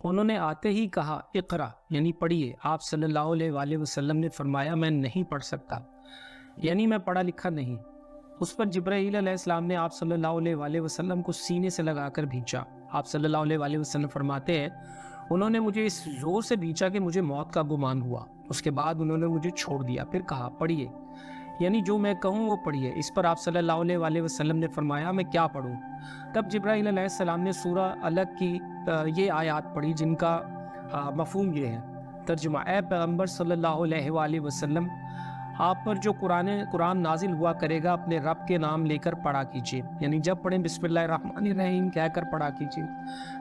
انہوں نے آتے ہی کہا اقرا یعنی پڑھیے۔ آپ صلی اللہ علیہ وآلہ وسلم نے فرمایا میں نہیں پڑھ سکتا، یعنی میں پڑھا لکھا نہیں۔ اس پر جبرائیل علیہ السلام نے آپ صلی اللہ علیہ وآلہ وسلم کو سینے سے لگا کر بھینچا۔ آپ صلی اللہ علیہ وآلہ وسلم فرماتے ہیں انہوں نے مجھے اس زور سے بھینچا کہ مجھے موت کا گمان ہوا۔ اس کے بعد انہوں نے مجھے چھوڑ دیا، پھر کہا پڑھیے، یعنی جو میں کہوں وہ پڑھیے۔ اس پر آپ صلی اللہ علیہ وآلہ وسلم نے فرمایا میں کیا پڑھوں؟ تب جبرائیل علیہ السلام نے سورہ الگ کی یہ آیات پڑھی جن کا مفہوم یہ ہے۔ ترجمہ: اے پیغمبر صلی اللہ علیہ وآلہ وسلم، آپ پر جو قرآن نازل ہوا کرے گا اپنے رب کے نام لے کر پڑھا کیجیے، یعنی جب پڑھیں بسم اللہ الرحمن الرحیم کہہ کر پڑھا کیجیے۔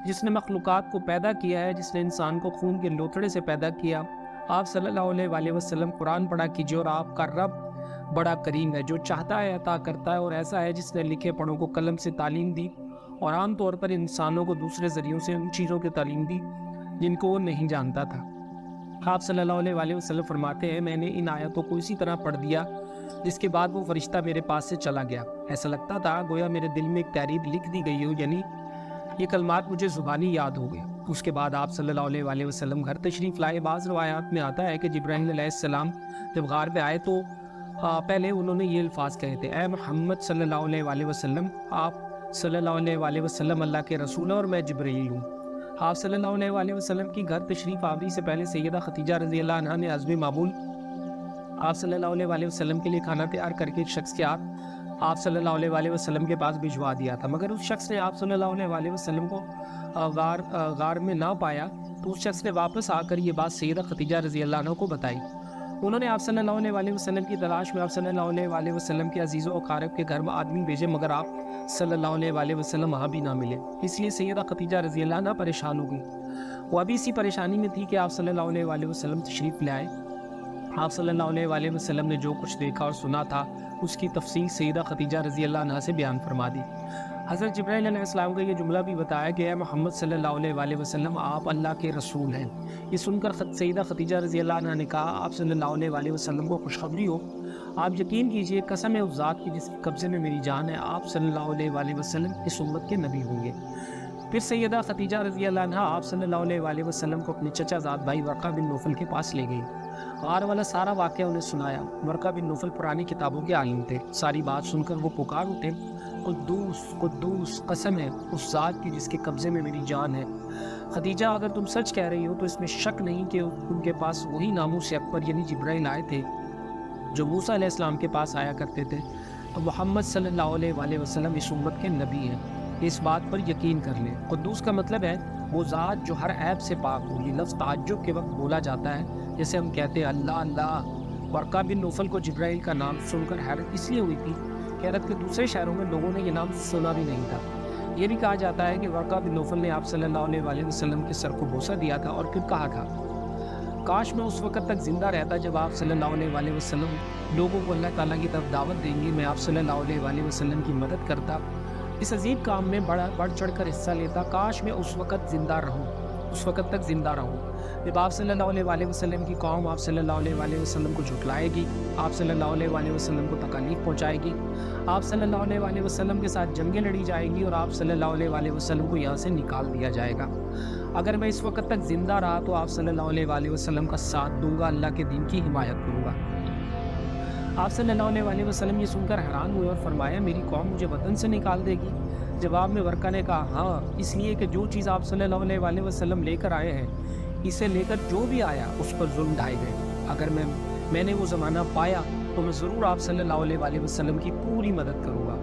جس نے مخلوقات کو پیدا کیا ہے، جس نے انسان کو خون کے لوتھڑے سے پیدا کیا، آپ صلی اللہ علیہ وآلہ وسلم قرآن پڑھا کیجیے، اور آپ کا رب بڑا کریم ہے، جو چاہتا ہے عطا کرتا ہے، اور ایسا ہے جس نے لکھے پڑھوں کو قلم سے تعلیم دی، اور عام طور پر انسانوں کو دوسرے ذریعوں سے ان چیزوں کی تعلیم دی جن کو وہ نہیں جانتا تھا۔ آپ صلی اللہ علیہ وآلہ وسلم فرماتے ہیں میں نے ان آیتوں کو اسی طرح پڑھ دیا جس کے بعد وہ فرشتہ میرے پاس سے چلا گیا۔ ایسا لگتا تھا گویا میرے دل میں ایک تحریر لکھ دی گئی ہو، یعنی یہ کلمات مجھے زبانی یاد ہو گئے۔ اس کے بعد آپ صلی اللہ علیہ وآلہ وسلم گھر تشریف لائے۔ بعض روایات میں آتا ہے کہ جبرائیل علیہ السلام جب غار پہ آئے تو پہلے انہوں نے یہ الفاظ کہے تھے، اے محمد صلی اللہ علیہ وآلہ وسلم، آپ صلی اللہ علیہ وآلہ وسلم اللہ کے رسول ہیں اور میں جبرائیل ہوں۔ آپ صلی اللہ علیہ وآلہ وسلم کی گھر تشریف آوری سے پہلے سیدہ خدیجہ رضی اللہ عنہا نے عزم معمول آپ صلی اللہ علیہ وآلہ وسلم کے لیے کھانا تیار کر کے ایک شخص کے ہاتھ آپ صلی اللہ علیہ وآلہ وسلم کے پاس بھجوا دیا تھا، مگر اس شخص نے آپ صلی اللہ علیہ وآلہ وسلم کو غار میں نہ پایا تو اس شخص نے واپس آ کر یہ بات سیدہ خدیجہ رضی اللہ عنہ کو بتائی۔ انہوں نے آپ صلی اللہ علیہ وآلہ وسلم کی تلاش میں آپ صلی اللہ علیہ وآلہ وسلم کے عزیز و اقارب کے گھر میں آدمی بھیجے، مگر آپ صلی اللہ علیہ وآلہ وسلم وہاں بھی نہ ملے۔ اس لیے سیدہ خدیجہ رضی اللہ عنہ پریشان ہو گئی۔ وہ ابھی اسی پریشانی میں تھی کہ آپ صلی اللہ علیہ وآلہ وسلم تشریف لے آئے۔ آپ صلی اللہ علیہ وآلہ وسلم نے جو کچھ دیکھا اور سنا تھا اس کی تفصیل سیدہ خدیجہ رضی اللہ عنہ سے بیان فرما دی۔ حضرت جبرائیل علیہ السلام کا یہ جملہ بھی بتایا کہ اے محمد صلی اللہ علیہ وآلہ وسلم، آپ اللہ کے رسول ہیں۔ یہ سن کر سیدہ خدیجہ رضی اللہ عنہ نے کہا آپ صلی اللہ علیہ وآلہ وسلم کو خوشخبری ہو، آپ یقین کیجئے قسم ہے اس ذات کی جس کے قبضے میں میری جان ہے، آپ صلی اللہ علیہ وآلہ وسلم اس امت کے نبی ہوں گے۔ پھر سیدہ خدیجہ رضی اللہ عنہ آپ صلی اللہ علیہ وآلہ وسلم کو اپنے چچا زاد بھائی ورقہ بن نوفل کے پاس لے گئی۔ غار والا سارا واقعہ انہیں سنایا۔ ورقہ بن نوفل پرانی کتابوں کے عالم تھے۔ ساری بات سن کر وہ پکار اٹھے، قدوس قدوس، قسم ہے اس ذات کی جس کے قبضے میں میری جان ہے، خدیجہ اگر تم سچ کہہ رہی ہو تو اس میں شک نہیں کہ ان کے پاس وہی ناموس اکبر یعنی جبرائیل آئے تھے جو موسیٰ علیہ السلام کے پاس آیا کرتے تھے، تو محمد صلی اللہ علیہ وآلہ وسلم اس امت کے نبی ہیں، اس بات پر یقین کر لیں۔ قدوس کا مطلب ہے وہ ذات جو ہر عیب سے پاک ہو۔ یہ لفظ تعجب کے وقت بولا جاتا ہے جیسے ہم کہتے ہیں اللہ اللہ۔ ورقہ بن نوفل کو جبرائیل کا نام سن کر حیرت اس لیے ہوئی تھی کہ حیرت کے دوسرے شہروں میں لوگوں نے یہ نام سنا بھی نہیں تھا۔ یہ بھی کہا جاتا ہے کہ ورقہ بن نوفل نے آپ صلی اللہ علیہ وآلہ وسلم کے سر کو بوسہ دیا تھا اور پھر کہا تھا کاش میں اس وقت تک زندہ رہتا جب آپ صلی اللہ علیہ وآلہ وسلم لوگوں کو اللہ تعالیٰ کی طرف دعوت دیں گے، میں آپ صلی اللہ علیہ وآلہ وسلم کی مدد کرتا، اس عظیم کام میں بڑھ چڑھ کر حصہ لیتا، کاش میں اس وقت زندہ رہوں، اس وقت تک زندہ رہوں۔ جب آپ صلی اللہ علیہ وآلہ وسلم کی قوم آپ صلی اللہ علیہ وآلہ وسلم کو جھٹلائے گی، آپ صلی اللہ علیہ وآلہ وسلم کو تکالیف پہنچائے گی، آپ صلی اللہ علیہ وآلہ وسلم کے ساتھ جنگیں لڑی جائیں گی اور آپ صلی اللہ علیہ وآلہ وسلم کو یہاں سے نکال دیا جائے گا، اگر میں اس وقت تک زندہ رہا تو آپ صلی اللہ علیہ وآلہ وسلم کا ساتھ دوں گا، اللہ کے دین کی حمایت کروں گا۔ آپ صلی اللہ علیہ وآلہ وسلم یہ سن کر حیران ہوئے اور فرمایا میری قوم مجھے وطن سے نکال دے گی؟ جواب میں ورقہ نے کہا ہاں، اس لیے کہ جو چیز آپ صلی اللہ علیہ وآلہ وسلم لے کر آئے ہیں، اسے لے کر جو بھی آیا اس پر ظلم ڈھائے گئے، اگر میں نے وہ زمانہ پایا تو میں ضرور آپ صلی اللہ علیہ وآلہ وسلم کی پوری مدد کروں گا۔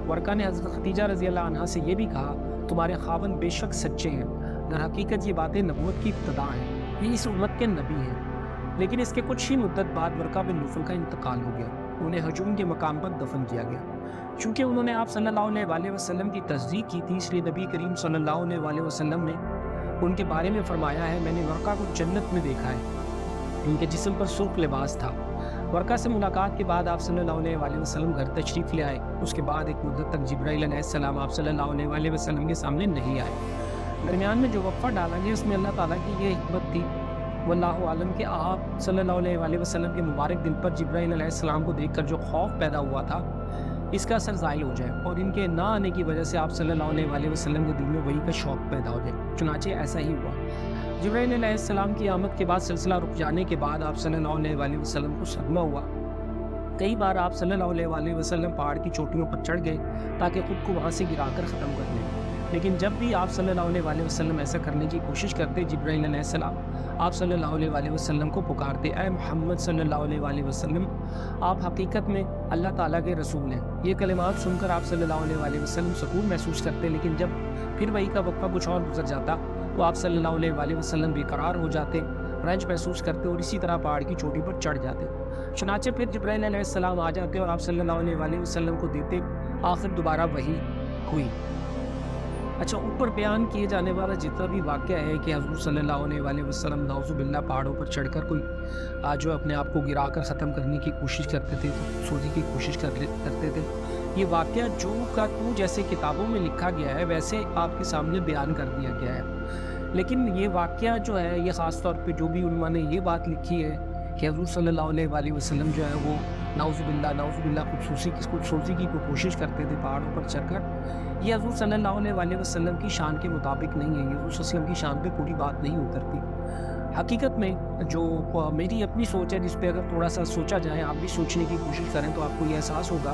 ورقہ نے حضرت خدیجہ رضی اللہ عنہا سے یہ بھی کہا تمہارے خاوند بے شک سچے ہیں، در حقیقت یہ باتیں نبوت کی ابتدا ہیں، یہ اس امت کے نبی ہیں۔ لیکن اس کے کچھ ہی مدت بعد ورقہ بن نوفل کا انتقال ہو گیا، انہیں ہجوم کے مقام پر دفن کیا گیا۔ چونکہ انہوں نے آپ صلی اللہ علیہ وآلہ وسلم کی تصدیق کی تھی، اس لیے نبی کریم صلی اللہ علیہ وآلہ وسلم نے ان کے بارے میں فرمایا ہے میں نے ورقہ کو جنت میں دیکھا ہے، ان کے جسم پر سرخ لباس تھا۔ ورقہ سے ملاقات کے بعد آپ صلی اللہ علیہ وآلہ وسلم گھر تشریف لے آئے۔ اس کے بعد ایک مدت تک جبرائیل علیہ السلام آپ صلی اللہ علیہ وآلہ وسلم کے سامنے نہیں آئے۔ درمیان میں جو وقفہ ڈالا گیا اس میں اللہ تعالیٰ کی یہ حکمت تھی واللہ عالم کہ آپ صلی اللہ علیہ وآلہ وسلم کے مبارک دل پر جبرائیل علیہ السلام کو دیکھ کر جو خوف پیدا ہوا تھا اس کا اثر زائل ہو جائے اور ان کے نہ آنے کی وجہ سے آپ صلی اللہ علیہ وآلہ وسلم کے دل میں وہی کا شوق پیدا ہو جائے۔ چنانچہ ایسا ہی ہوا۔ جبرائیل علیہ السلام کی آمد کے بعد سلسلہ رک جانے کے بعد آپ صلی اللہ علیہ وآلہ وسلم کو صدمہ ہوا۔ کئی بار آپ صلی اللہ علیہ وآلہ وسلم پہاڑ کی چوٹیوں پر چڑھ گئے تاکہ خود کو وہاں سے گرا کر ختم کر لیں، لیکن جب بھی آپ صلی اللہ علیہ وآلہ وسلم ایسا کرنے کی کوشش کرتے، جبرائیل علیہ السلام آپ صلی اللہ علیہ وآلہ وسلم کو پکارتے، اے محمد صلی اللہ علیہ وآلہ وسلم، آپ حقیقت میں اللہ تعالیٰ کے رسول ہیں۔ یہ کلمات سن کر آپ صلی اللہ علیہ وآلہ وسلم سکون محسوس کرتے، لیکن جب پھر وہی کا وقفہ کچھ اور گزر جاتا تو آپ صلی اللہ علیہ وآلہ وسلم بے قرار ہو جاتے، رنج محسوس کرتے اور اسی طرح پہاڑ کی چوٹی پر چڑھ جاتے۔ چنانچہ پھر جبرائیل علیہ السلام آ جاتے اور آپ صلی اللہ علیہ وآلہ وسلم کو دیتے، آخر دوبارہ وحی ہوئی۔ اچھا، اوپر بیان کیے جانے والا جتنا بھی واقعہ ہے کہ حضور صلی اللہ علیہ وآلہ وسلم نعوذ باللہ پہاڑوں پر چڑھ کر کوئی جو اپنے آپ کو گرا کر ختم کرنے کی کوشش کرتے تھے، سونے کی کوشش کرتے تھے، یہ واقعہ جو کا تو جیسے کتابوں میں لکھا گیا ہے ویسے آپ کے سامنے بیان کر دیا گیا ہے، لیکن یہ واقعہ جو ہے یہ خاص طور پہ جو بھی علماء نے یہ بات لکھی ہے کہ حضور صلی اللہ علیہ وآلہ وسلم جو ہے وہ نعوذ باللہ خوبصورتی کی کوشش کرتے تھے پہاڑوں پر چڑھ کر، یہ حضور صلی اللہ علیہ وآلہ وسلم کی شان کے مطابق نہیں ہے، یہ حضور صلی اللہ علیہ وسلم کی شان پہ پوری بات نہیں اترتی۔ حقیقت میں جو میری اپنی سوچ ہے، جس پہ اگر تھوڑا سا سوچا جائے، آپ بھی سوچنے کی کوشش کریں تو آپ کو یہ احساس ہوگا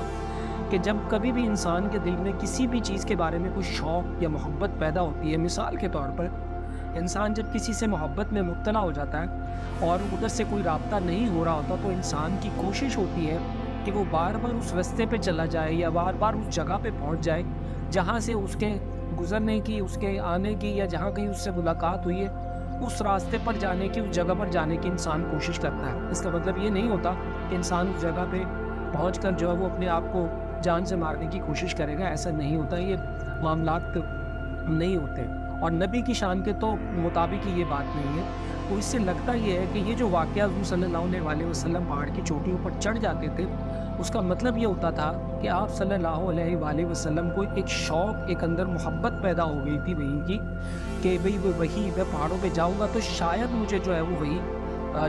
کہ جب کبھی بھی انسان کے دل میں کسی بھی چیز کے بارے میں کوئی شوق یا محبت پیدا ہوتی ہے، مثال کے طور پر انسان جب کسی سے محبت میں مبتلا ہو جاتا ہے اور ادھر سے کوئی رابطہ نہیں ہو رہا ہوتا تو انسان کی کوشش ہوتی ہے کہ وہ بار بار اس راستے پہ چلا جائے یا بار بار اس جگہ پہ پہنچ جائے جہاں سے اس کے گزرنے کی، اس کے آنے کی، یا جہاں کہیں اس سے ملاقات ہوئی ہے، اس راستے پر جانے کی، اس جگہ پر جانے کی انسان کوشش کرتا ہے۔ اس کا مطلب یہ نہیں ہوتا کہ انسان اس جگہ پہ پہنچ کر جو ہے وہ اپنے آپ کو جان سے مارنے کی کوشش کرے گا، ایسا نہیں ہوتا، یہ معاملات نہیں ہوتے، اور نبی کی شان کے تو مطابق ہی یہ بات نہیں ہے۔ تو اس سے لگتا یہ ہے کہ یہ جو واقعہ حضور صلی اللہ علیہ وآلہ وسلم پہاڑ کی چوٹیوں پر چڑھ جاتے تھے، اس کا مطلب یہ ہوتا تھا کہ آپ صلی اللہ علیہ وآلہ وسلم کو ایک شوق، ایک اندر محبت پیدا ہو گئی تھی وہی کی، کہ بھئی وہ وہی، میں پہاڑوں پہ جاؤں گا تو شاید مجھے جو ہے وہ وہی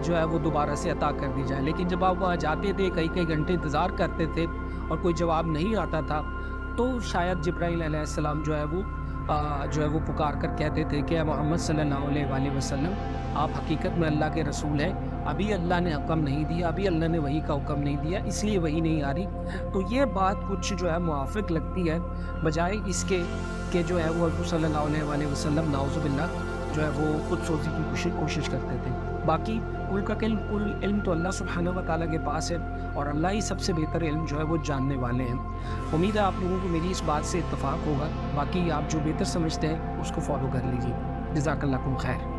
جو ہے وہ دوبارہ سے عطا کر دی جائے۔ لیکن جب آپ وہاں جاتے تھے، کئی گھنٹے انتظار کرتے تھے اور کوئی جواب نہیں آتا تھا، تو شاید جبرائیل علیہ السلام جو ہے وہ پکار کر کہتے تھے کہ اے محمد صلی اللہ علیہ وآلہ وسلم، آپ حقیقت میں اللہ کے رسول ہیں، ابھی اللہ نے حکم نہیں دیا، ابھی اللہ نے وحی کا حکم نہیں دیا، اس لیے وحی نہیں آ رہی۔ تو یہ بات کچھ جو ہے موافق لگتی ہے، بجائے اس کے کہ جو ہے وہ حضور صلی اللہ علیہ وآلہ وسلم نعوذ باللہ جو ہے وہ خود سوزی کی کوشش کرتے تھے۔ باقی کل علم تو اللہ سبحانہ و تعالیٰ کے پاس ہے، اور اللہ ہی سب سے بہتر علم جو ہے وہ جاننے والے ہیں۔ امید ہے آپ لوگوں کو میری اس بات سے اتفاق ہوگا، باقی آپ جو بہتر سمجھتے ہیں اس کو فالو کر لیجیے۔ جزاک اللہ خیر۔